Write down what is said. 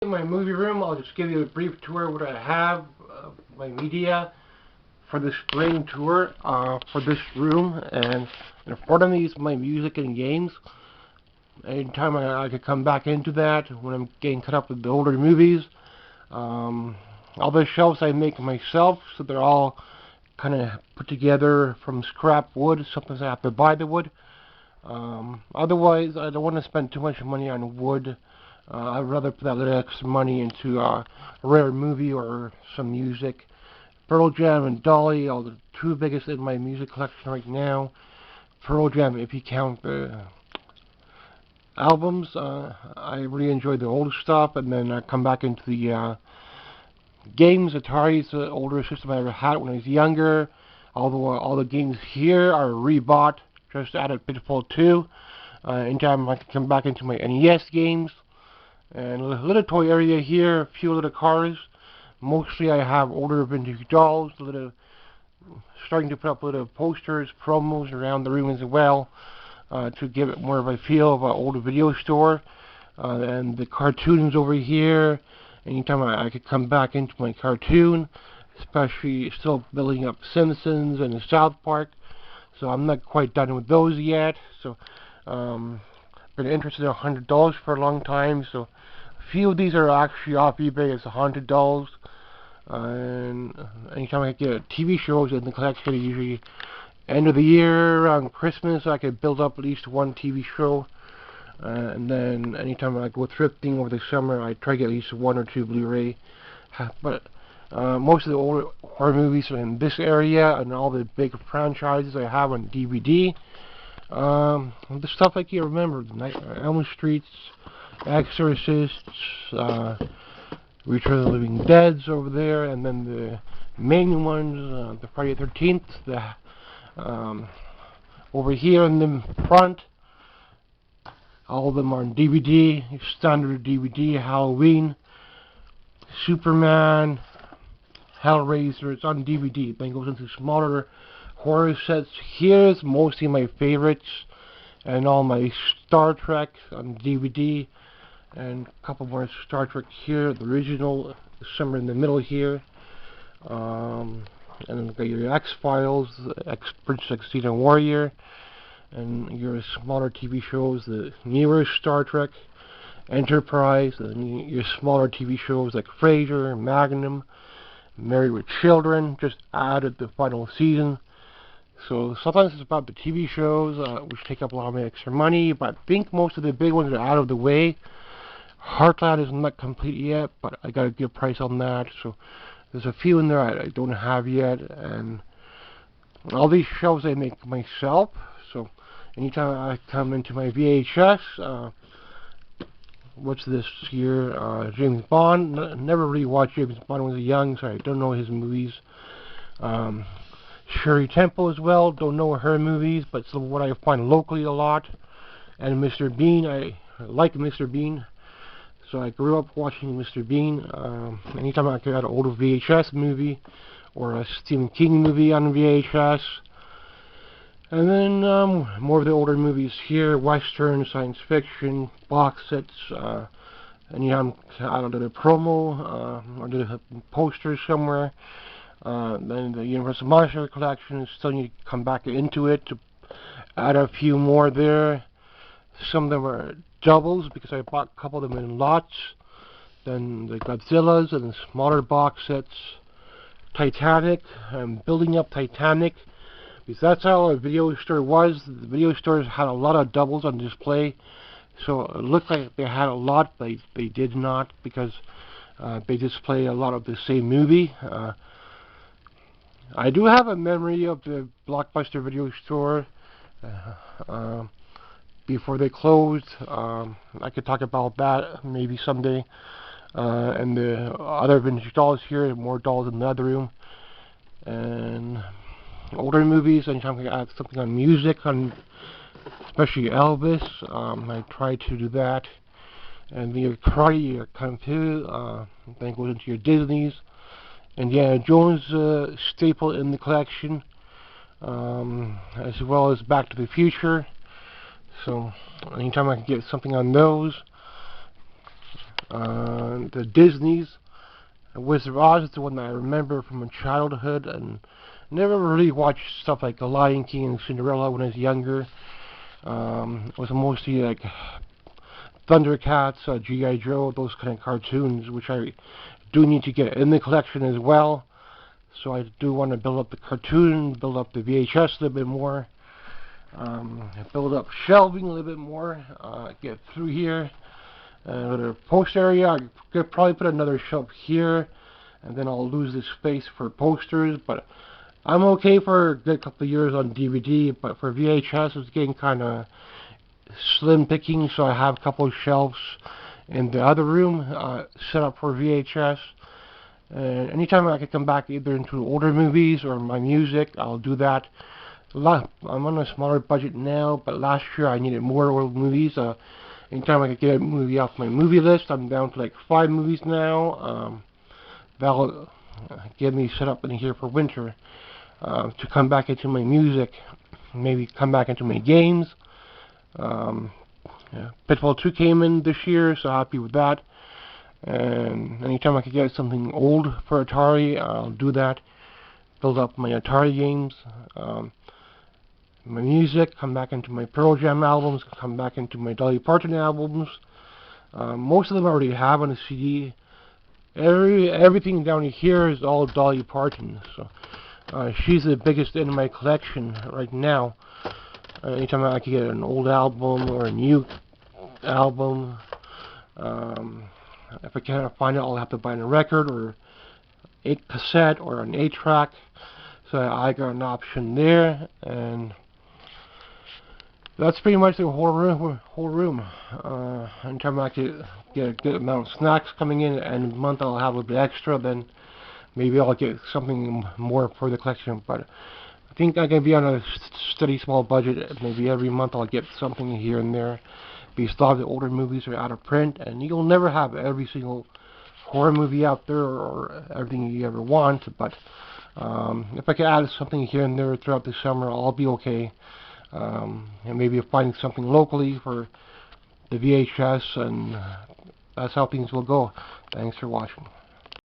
In my movie room, I'll just give you a brief tour of what I have, my media for the spring tour for this room, and in front of me is my music and games. Anytime I could come back into that when I'm getting caught up with the older movies. All the shelves I make myself, so they're all kind of put together from scrap wood. Sometimes I have to buy the wood. Otherwise, I don't want to spend too much money on wood. I'd rather put that little extra money into a rare movie or some music. Pearl Jam and Dolly are the two biggest in my music collection right now. Pearl Jam, if you count the albums, I really enjoy the old stuff, and then I come back into the games. Atari's the older system I ever had when I was younger. Although all the games here are rebought, just added Pitfall 2. Anytime I can come back into my NES games. And a little toy area here, a few little cars. Mostly I have older vintage dolls, starting to put up little posters, promos around the room as well, to give it more of a feel of an older video store. And the cartoons over here, anytime I could come back into my cartoon, especially still building up Simpsons and the South Park. So I'm not quite done with those yet. So been interested in $100 for a long time. So a few of these are actually off eBay as haunted dolls. And anytime I get TV shows in the collection, usually end of the year, around Christmas, I could build up at least one TV show. And then anytime I go thrifting over the summer, I try to get at least one or two Blu-ray. But most of the older horror movies are in this area, and all the big franchises I have on DVD. The stuff like you remember, the Nightmare on Elm Street, Exorcists, Return of the Living Dead's over there, and then the main ones, the Friday the 13th, over here in the front. All of them are on DVD, standard DVD, Halloween, Superman, Hellraiser. It's on DVD. Then it goes into smaller horror sets. Here's mostly my favorites, and all my Star Trek on DVD, and a couple more Star Trek here. The original, somewhere in the middle here. And then you've got your X-Files, Princess Xena Warrior, and your smaller TV shows, the newer Star Trek, Enterprise, and your smaller TV shows like Frasier, Magnum, Married with Children, just added the final season. So sometimes it's about the TV shows, which take up a lot of my extra money, but I think most of the big ones are out of the way. Heartland is not complete yet, but I got a good price on that, so there's a few in there I don't have yet, and all these shelves I make myself. So anytime I come into my VHS, what's this here? James Bond. Never really watched James Bond when I was young, so I don't know his movies. Shirley Temple as well. Don't know her movies, but it's what I find locally a lot. And Mr. Bean. I like Mr. Bean. So I grew up watching Mr. Bean. Anytime I got an older VHS movie or a Stephen King movie on VHS. And then more of the older movies here, Western, science fiction, box sets, and I don't know, the promo, or the posters somewhere. Then the Universal Monster Collection, still need to come back into it to add a few more there. Some of them are doubles because I bought a couple of them in lots. Then the Godzillas and the smaller box sets. Titanic, I'm building up Titanic, because that's how a video store was. The video stores had a lot of doubles on display, so it looked like they had a lot, but they did not, because they display a lot of the same movie. I do have a memory of the Blockbuster video store before they closed. I could talk about that maybe someday. And the other vintage dolls here, more dolls in the other room. And older movies, anytime I add something on music, on especially Elvis, I try to do that. And your karate, your kung fu, then it goes into your Disneys. Indiana Jones staple in the collection, as well as Back to the Future. So anytime I can get something on those. The Disney's Wizard of Oz is the one that I remember from my childhood, and never really watched stuff like The Lion King and Cinderella when I was younger. It was mostly like Thundercats, G.I. Joe, those kind of cartoons, which I do need to get in the collection as well. So I do want to build up the cartoon, build up the VHS a little bit more, build up shelving a little bit more, get through here. The post area, I could probably put another shelf here, and then I'll lose this space for posters, but I'm okay for a good couple of years on DVD, but for VHS it's getting kind of slim picking, so I have a couple of shelves in the other room set up for VHS. And anytime I can come back either into older movies or my music, I'll do that. I'm on a smaller budget now, but last year I needed more old movies. Anytime I could get a movie off my movie list, I'm down to like 5 movies now. That'll get me set up in here for winter to come back into my music, maybe come back into my games. Pitfall 2 came in this year, so happy with that. And anytime I could get something old for Atari, I'll do that. Build up my Atari games. My music, come back into my Pearl Jam albums, come back into my Dolly Parton albums. Most of them I already have on a CD. Everything down here is all Dolly Parton. So she's the biggest in my collection right now. Anytime I can get an old album or a new album, if I can't find it, I'll have to buy a record or a cassette or an 8-track. So I got an option there, and that's pretty much the whole room. Anytime I can get a good amount of snacks coming in, and a month I'll have a bit extra, then maybe I'll get something more for the collection. But I think I can be on a steady small budget. Maybe every month I'll get something here and there. Because a lot of the older movies are out of print, and you'll never have every single horror movie out there or everything you ever want. But if I can add something here and there throughout the summer, I'll be okay. And maybe find something locally for the VHS, and that's how things will go. Thanks for watching.